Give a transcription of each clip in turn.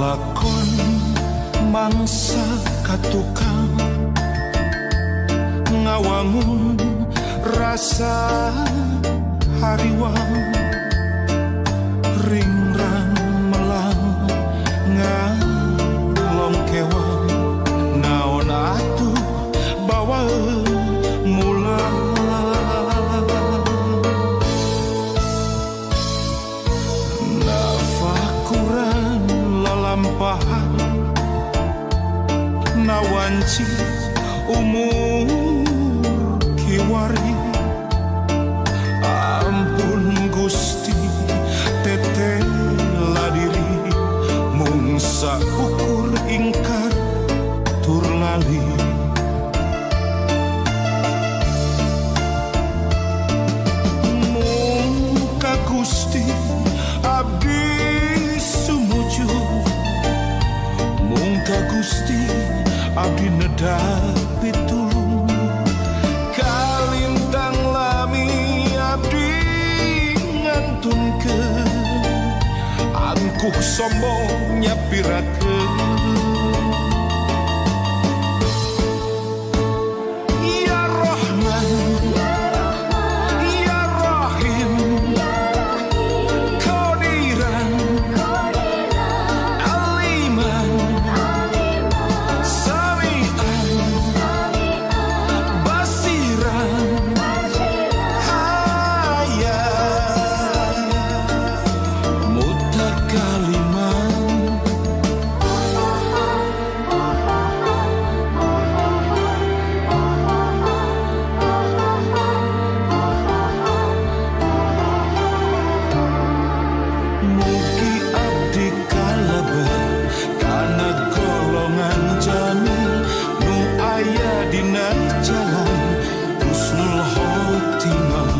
lakon mangsa katukang ngawangun rasa hariwang ringrang melang ngalong kewang naon atuh bawa mulang nafakuran lalampahan nawanci umur kiwari ampun Gusti tetela diri mung saukur ingkar tur lali mung ka Gusti abdi sumuju mung ka Gusti abdi nedapi tulung kalintang lami abdi ngantunkeun angkuh sombong nyapirakeun ya Rahman ya Rahim Qadiran Aliman Sami'an Basiran Hayat Mutakaliman mugi abdi kalebet kana golongan jamil nu aya dina jalan husnul khotimah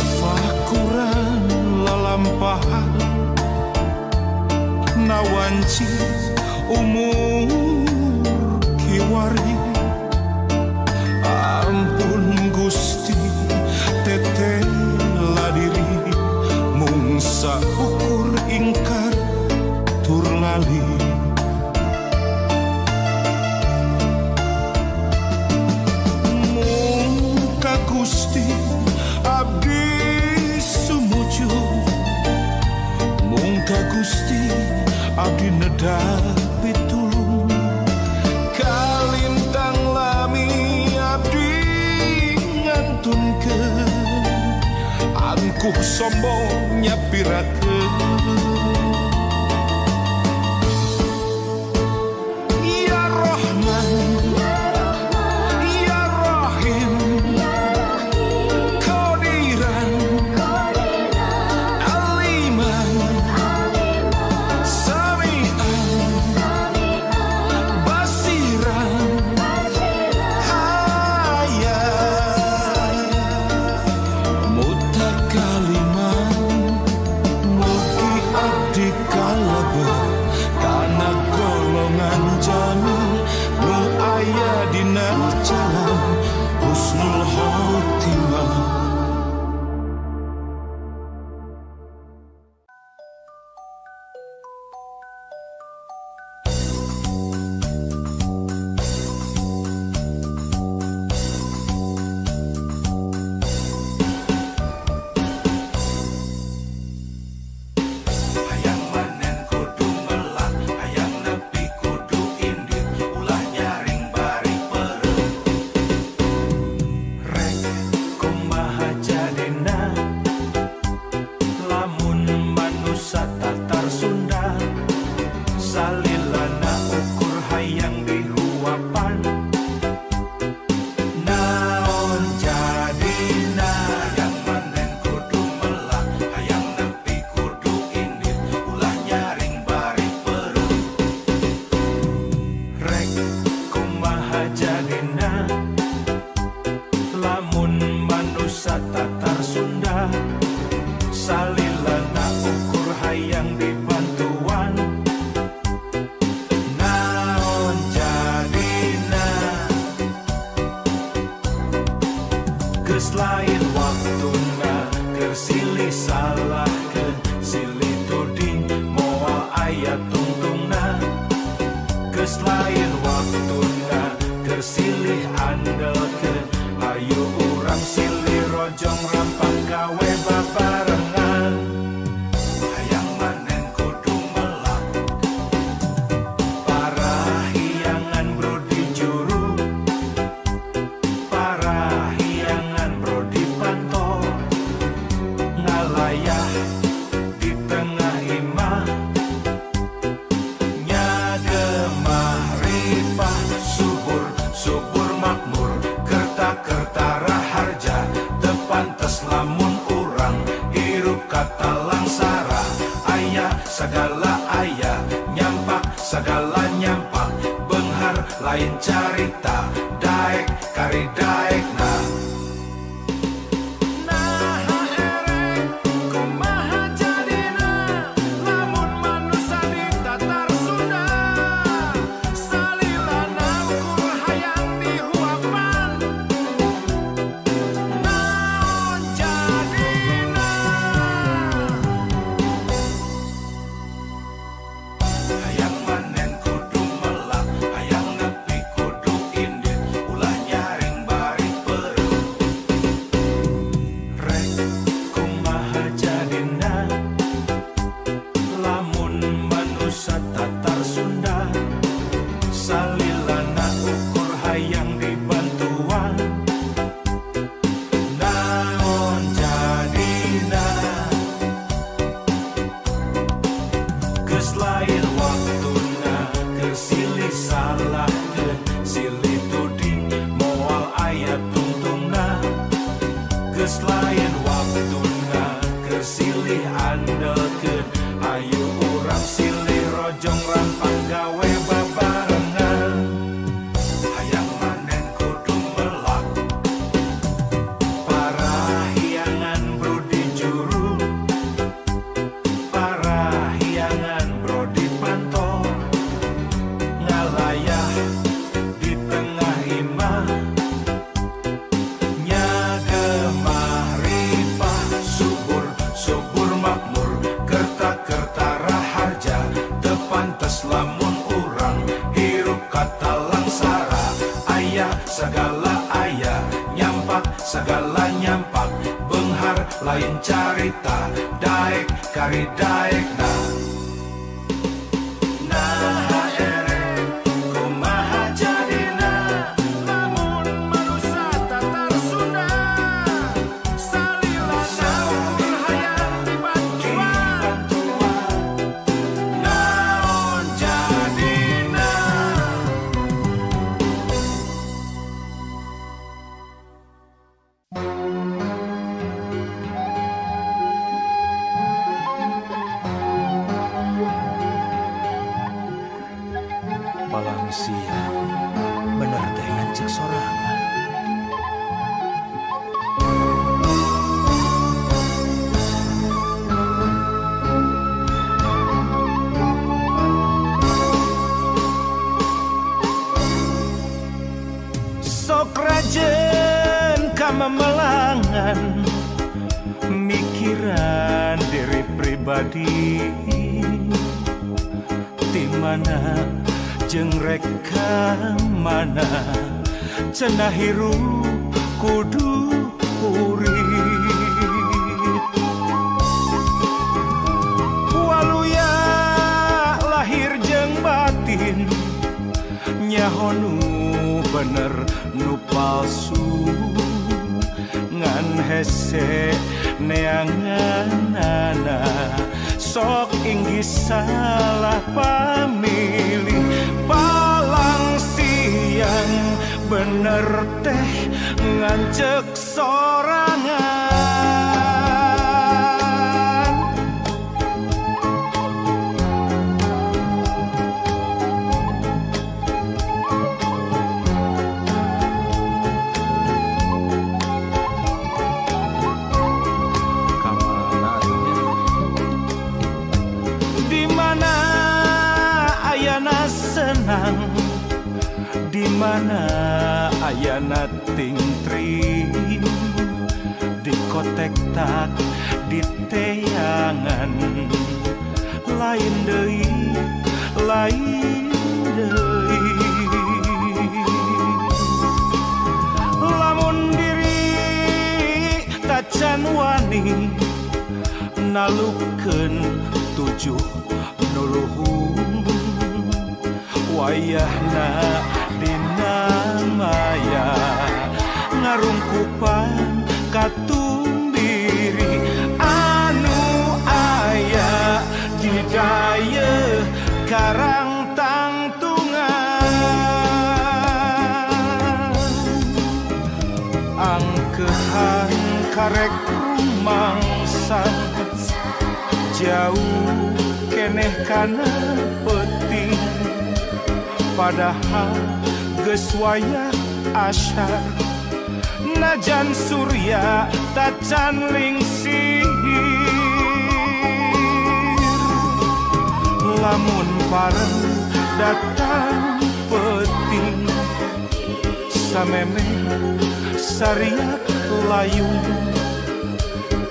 nafakuran lalampahan nawanci umur kiwari ampun Gusti tetela diri mung saukur ingkar tur lali mung ka Gusti abdi sumuju mung ka Gusti abdi nedapi tulung kalintang lami abdi ngantunkeun angkuh sombong nyapirakeun ya Rahman ya Rahim Qadiran Aliman Sami'an Basiran Hayat Mutakaliman segala ayah, nyampak segala nyampak, benghar lain carita, daek kari daek nah. Lain waktuna kersilih andelkeun ayu urang silih rojong rampang gawe babarengan hayang manen kudu melak parahyangan brodi juru parahyangan brodi pantol ngalayah di tengah imah lamun urang hirup kata langsara ayah segala ayah nyampak segala nyampak benghar lain carita daek kari daek nah. Palang siang bener teh ngancik sorangan sok rajen kamamelangan mikiran diri pribadi di mana jeung reka mana cenah hirup kudu urip waluya lahir jeung batin nyaho nu bener nu palsu ngan hese neanganana sok inggih salah pamilih palang siang bener teh ngancek sorangan senang di mana ayana tingtri di kotek tak di teangan lain deui lamun diri tacan wani nalukeun tujuh nuluhung wayahna dina maya ngarungkupan katumbiri anu aya di daya karang tangtungan angkehan karek rumangsang jauh keneh kana penting padahal geus wayah asyar najan surya tacan lingsir lamun pareng datang penting sameme sariak layung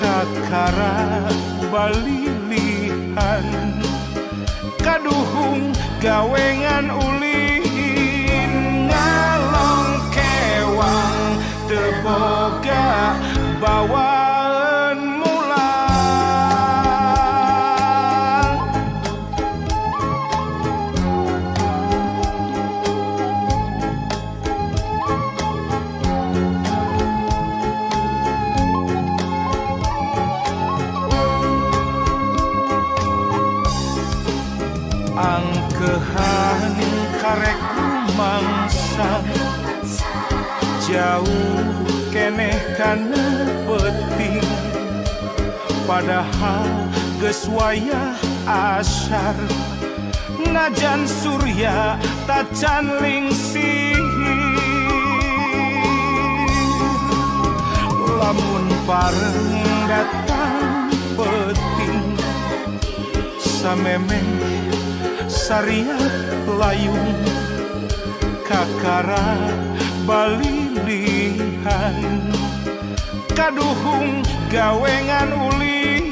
kakara balilihan kaduhung gawengan ulin ngalong kewang teboga bawaan mulang angkehan karek mangsa jauh keneh kana penting padahal geus wayah asyar najan surya tacan lingsir lamun pareng datang penting sameme sariak layung kakara balilihan kaduhung gawengan ulin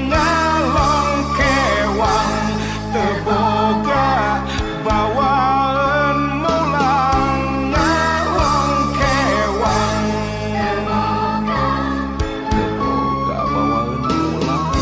ngalong kewang teboga bawaan mulang ngalong kewang teboga bawaan mulang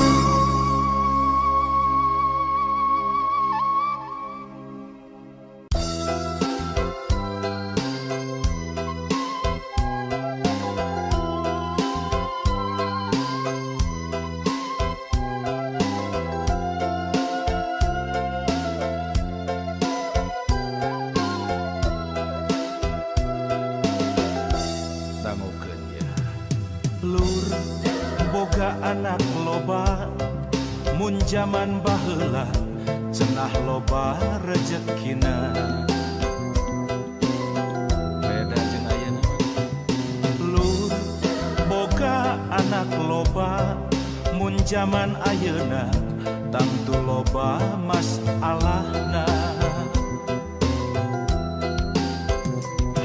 Lur boga anak loba mun jaman baheula cenah loba rezekina beda jeung ayeuna lur boga anak loba mun jaman ayeuna tangtu loba masalahna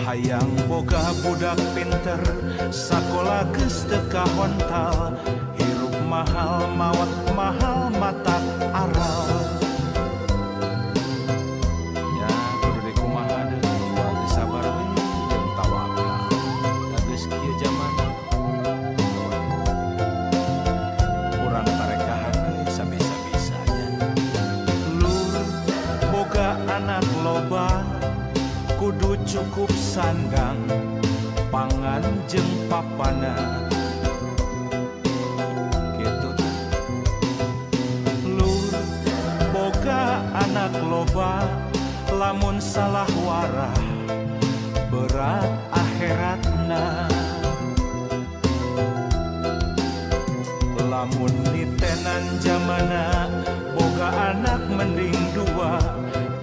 hayang boga budak pinter sakola geus teu kahontal hirup mahal mawat mahal matak aral nya kudu dikumaha deui iwal teu sabar we jeung tawakal da geus kieu jaman urang tarekahan we sabisa-bisanya lur boga anak loba kudu cukup sandang pangan jeung papana kitu teh lur boga anak loba lamun salah warah berat akhiratna lamun nitenan zamana boga anak mending dua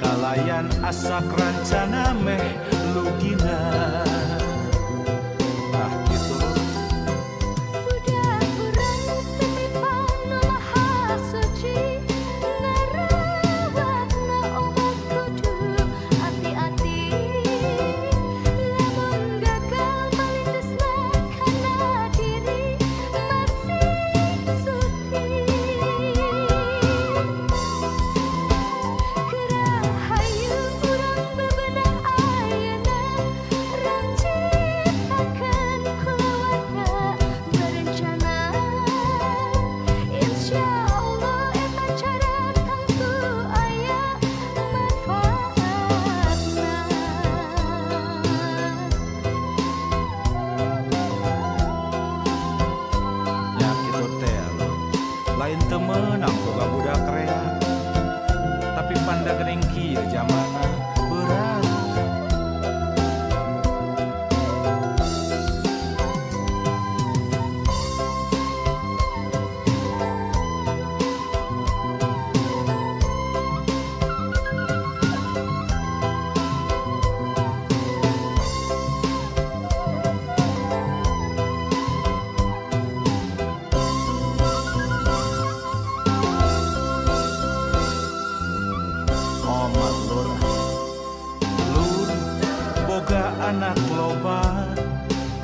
kalayan asak rancana meh lugina ah gitu budak urang titipan nu maha suci ngarawatna obat kudu hati-hati lamun gagal malitesna kana diri masih suci Hayu urang bebenah ayeuna rancitakeun keluarga berencana insyaallah eta cara tangtu aya manfaatna nya kitu teh lain teu meunang boga budak rea tapi panda geuning kieu zamana berat anak loba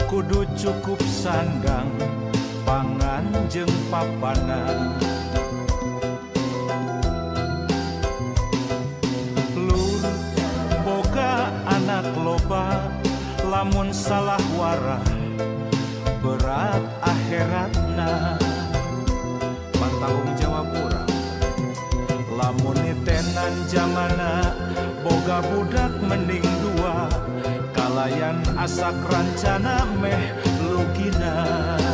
kudu cukup sandang pangan jeung papana. Lur boga anak loba lamun salah warah berat akhiratna. Pantanggung jawab urang lamun nitenan jamana boga budak mending dua kalayan asak rancana meh lugina.